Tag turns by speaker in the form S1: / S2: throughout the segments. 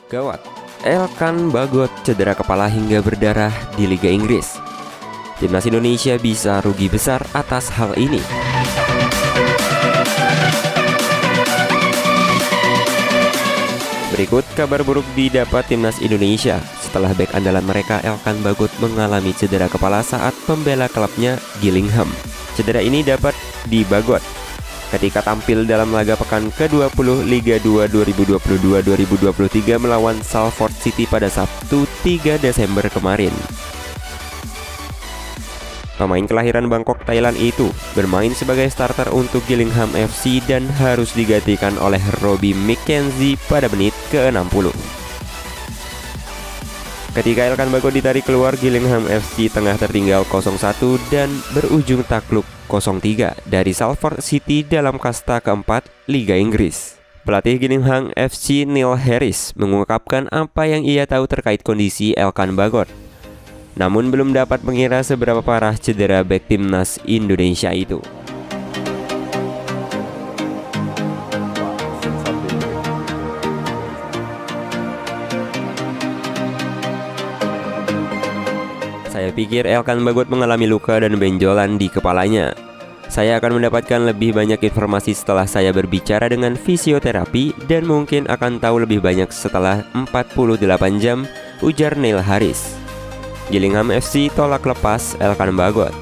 S1: Gawat, Elkan Bagot cedera kepala hingga berdarah di Liga Inggris. Timnas Indonesia bisa rugi besar atas hal ini. Berikut kabar buruk didapat Timnas Indonesia setelah bek andalan mereka Elkan Bagot mengalami cedera kepala saat membela klubnya Gillingham. Cedera ini dapat di Bagot ketika tampil dalam laga pekan ke-20 Liga 2 2022-2023 melawan Salford City pada Sabtu 3 Desember kemarin. Pemain kelahiran Bangkok, Thailand itu bermain sebagai starter untuk Gillingham FC dan harus digantikan oleh Robbie McKenzie pada menit ke-60. Ketika Elkan Bagot ditarik keluar, Gillingham FC tengah tertinggal 0-1 dan berujung takluk 0-3 dari Salford City dalam kasta keempat Liga Inggris. Pelatih Gillingham FC Neil Harris mengungkapkan apa yang ia tahu terkait kondisi Elkan Bagot, namun belum dapat mengira seberapa parah cedera bek timnas Indonesia itu. Saya pikir Elkan Bagot mengalami luka dan benjolan di kepalanya. Saya akan mendapatkan lebih banyak informasi setelah saya berbicara dengan fisioterapi dan mungkin akan tahu lebih banyak setelah 48 jam, ujar Neil Harris. Gillingham FC tolak lepas Elkan Bagot.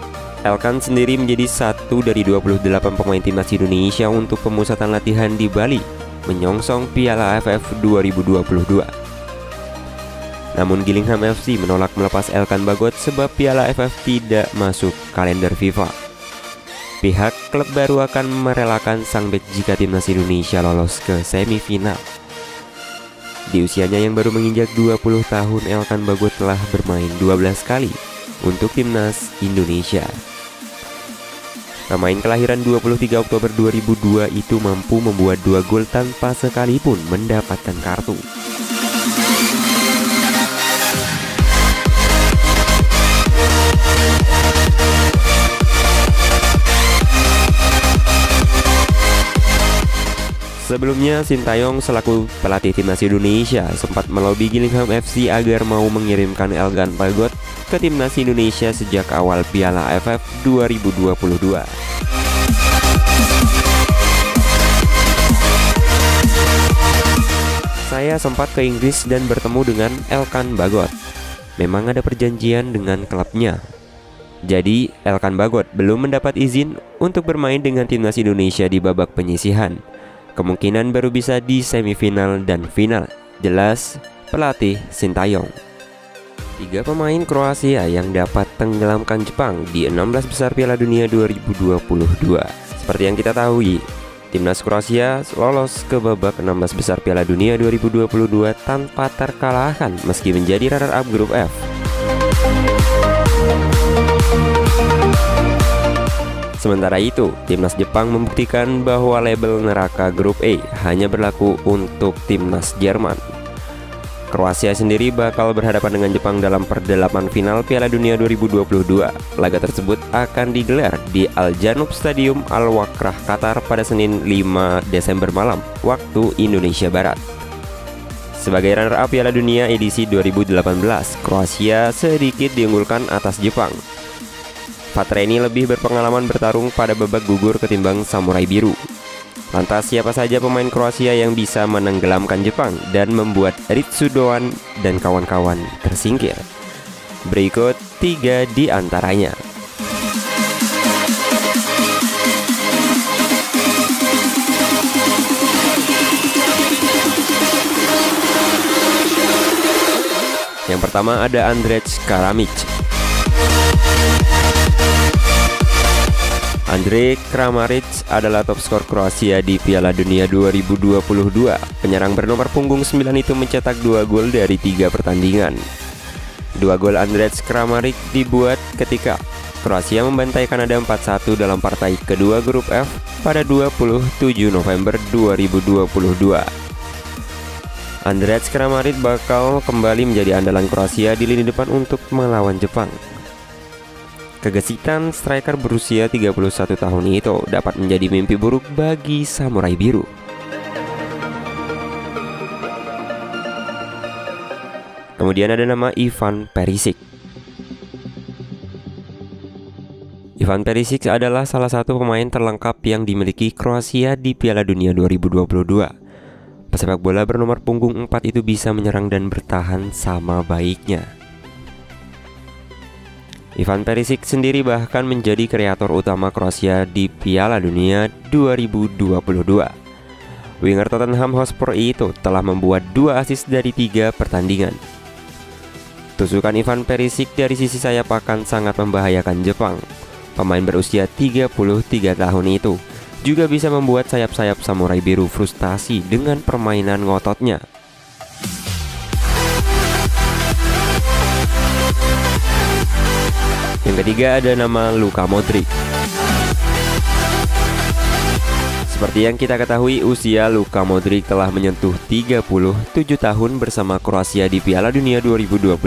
S1: Elkan sendiri menjadi satu dari 28 pemain timnas Indonesia untuk pemusatan latihan di Bali menyongsong Piala AFF 2022. Namun Gillingham FC menolak melepas Elkan Bagot sebab Piala AFF tidak masuk kalender FIFA. Pihak klub baru akan merelakan sang bek jika timnas Indonesia lolos ke semifinal. Di usianya yang baru menginjak 20 tahun, Elkan Bagot telah bermain 12 kali untuk timnas Indonesia. Pemain kelahiran 23 Oktober 2002 itu mampu membuat 2 gol tanpa sekalipun mendapatkan kartu. Sebelumnya, Sintayong selaku pelatih timnas Indonesia sempat melobi Gillingham FC agar mau mengirimkan Elkan Bagot ke timnas Indonesia sejak awal Piala AFF 2022. Saya sempat ke Inggris dan bertemu dengan Elkan Bagot. Memang ada perjanjian dengan klubnya. Jadi, Elkan Bagot belum mendapat izin untuk bermain dengan timnas Indonesia di babak penyisihan. Kemungkinan baru bisa di semifinal dan final, jelas pelatih Sintayong. 3 pemain Kroasia yang dapat tenggelamkan Jepang di 16 besar Piala Dunia 2022. Seperti yang kita tahu, timnas Kroasia lolos ke babak 16 besar Piala Dunia 2022 tanpa terkalahkan meski menjadi runner-up grup F. Sementara itu, timnas Jepang membuktikan bahwa label neraka grup E hanya berlaku untuk timnas Jerman. Kroasia sendiri bakal berhadapan dengan Jepang dalam perdelapan final Piala Dunia 2022. Laga tersebut akan digelar di Al Janoub Stadium Al Wakrah, Qatar pada Senin 5 Desember malam, waktu Indonesia Barat. Sebagai runner-up Piala Dunia edisi 2018, Kroasia sedikit diunggulkan atas Jepang. Fatreni lebih berpengalaman bertarung pada babak gugur ketimbang Samurai Biru. Lantas siapa saja pemain Kroasia yang bisa menenggelamkan Jepang dan membuat Ritsu Doan dan kawan-kawan tersingkir? Berikut 3 di antaranya. Yang pertama ada Andrej Kramaric. Andrej Kramaric adalah top skor Kroasia di Piala Dunia 2022. Penyerang bernomor punggung 9 itu mencetak 2 gol dari 3 pertandingan. 2 gol Andrej Kramaric dibuat ketika Kroasia membantai Kanada 4-1 dalam partai kedua grup F pada 27 November 2022. Andrej Kramaric bakal kembali menjadi andalan Kroasia di lini depan untuk melawan Jepang. Kegesitan striker berusia 31 tahun itu dapat menjadi mimpi buruk bagi Samurai Biru. Kemudian ada nama Ivan Perisic. Ivan Perisic adalah salah satu pemain terlengkap yang dimiliki Kroasia di Piala Dunia 2022. Pesepak bola bernomor punggung 4 itu bisa menyerang dan bertahan sama baiknya. Ivan Perisic sendiri bahkan menjadi kreator utama Kroasia di Piala Dunia 2022. Winger Tottenham Hotspur itu telah membuat 2 assist dari 3 pertandingan. Tusukan Ivan Perisic dari sisi sayap akan sangat membahayakan Jepang. Pemain berusia 33 tahun itu juga bisa membuat sayap-sayap Samurai Biru frustasi dengan permainan ngototnya. Yang ketiga ada nama Luka Modric. Seperti yang kita ketahui, usia Luka Modric telah menyentuh 37 tahun bersama Kroasia di Piala Dunia 2022.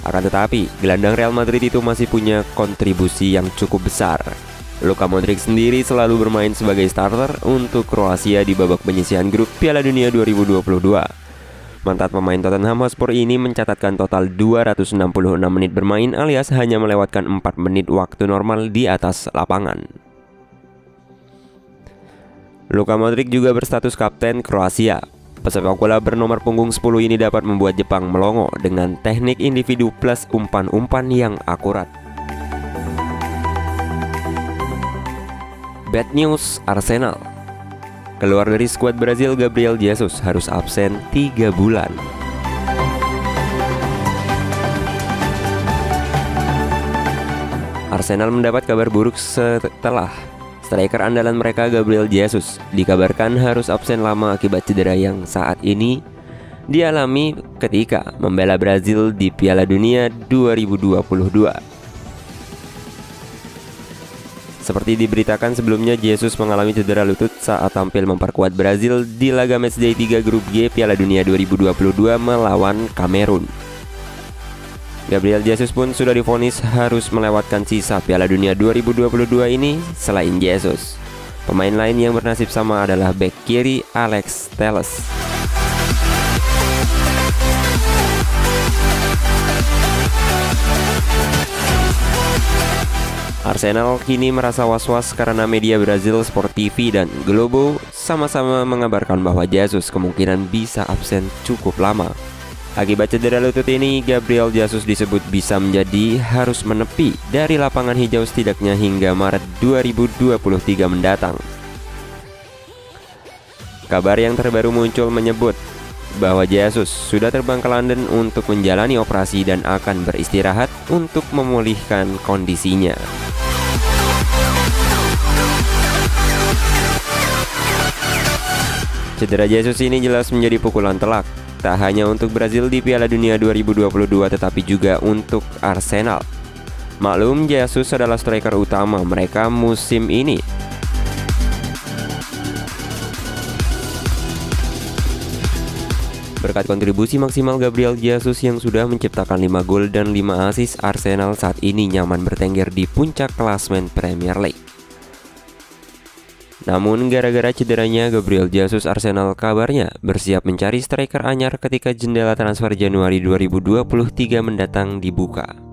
S1: Akan tetapi, gelandang Real Madrid itu masih punya kontribusi yang cukup besar. Luka Modric sendiri selalu bermain sebagai starter untuk Kroasia di babak penyisihan grup Piala Dunia 2022. Mantan pemain Tottenham Hotspur ini mencatatkan total 266 menit bermain alias hanya melewatkan 4 menit waktu normal di atas lapangan. Luka Modric juga berstatus kapten Kroasia. Pesepak bola bernomor punggung 10 ini dapat membuat Jepang melongo dengan teknik individu plus umpan-umpan yang akurat. Bad news Arsenal. Keluar dari skuad Brazil, Gabriel Jesus harus absen 3 bulan. Arsenal mendapat kabar buruk setelah striker andalan mereka Gabriel Jesus dikabarkan harus absen lama akibat cedera yang saat ini dialami ketika membela Brazil di Piala Dunia 2022. Seperti diberitakan sebelumnya, Jesus mengalami cedera lutut saat tampil memperkuat Brazil di laga matchday 3 grup G Piala Dunia 2022 melawan Kamerun. Gabriel Jesus pun sudah divonis harus melewatkan sisa Piala Dunia 2022 ini. Selain Jesus, pemain lain yang bernasib sama adalah bek kiri Alex Telles. Arsenal kini merasa was-was karena media Brazil Sport TV dan Globo sama-sama mengabarkan bahwa Jesus kemungkinan bisa absen cukup lama. Akibat cedera lutut ini, Gabriel Jesus disebut bisa menjadi harus menepi dari lapangan hijau setidaknya hingga Maret 2023 mendatang. Kabar yang terbaru muncul menyebut bahwa Jesus sudah terbang ke London untuk menjalani operasi dan akan beristirahat untuk memulihkan kondisinya. Cedera Jesus ini jelas menjadi pukulan telak, tak hanya untuk Brazil di Piala Dunia 2022 tetapi juga untuk Arsenal. Maklum, Jesus adalah striker utama mereka musim ini. Berkat kontribusi maksimal Gabriel Jesus yang sudah menciptakan 5 gol dan 5 assist, Arsenal saat ini nyaman bertengger di puncak klasemen Premier League. Namun gara-gara cederanya Gabriel Jesus, Arsenal kabarnya bersiap mencari striker anyar ketika jendela transfer Januari 2023 mendatang dibuka.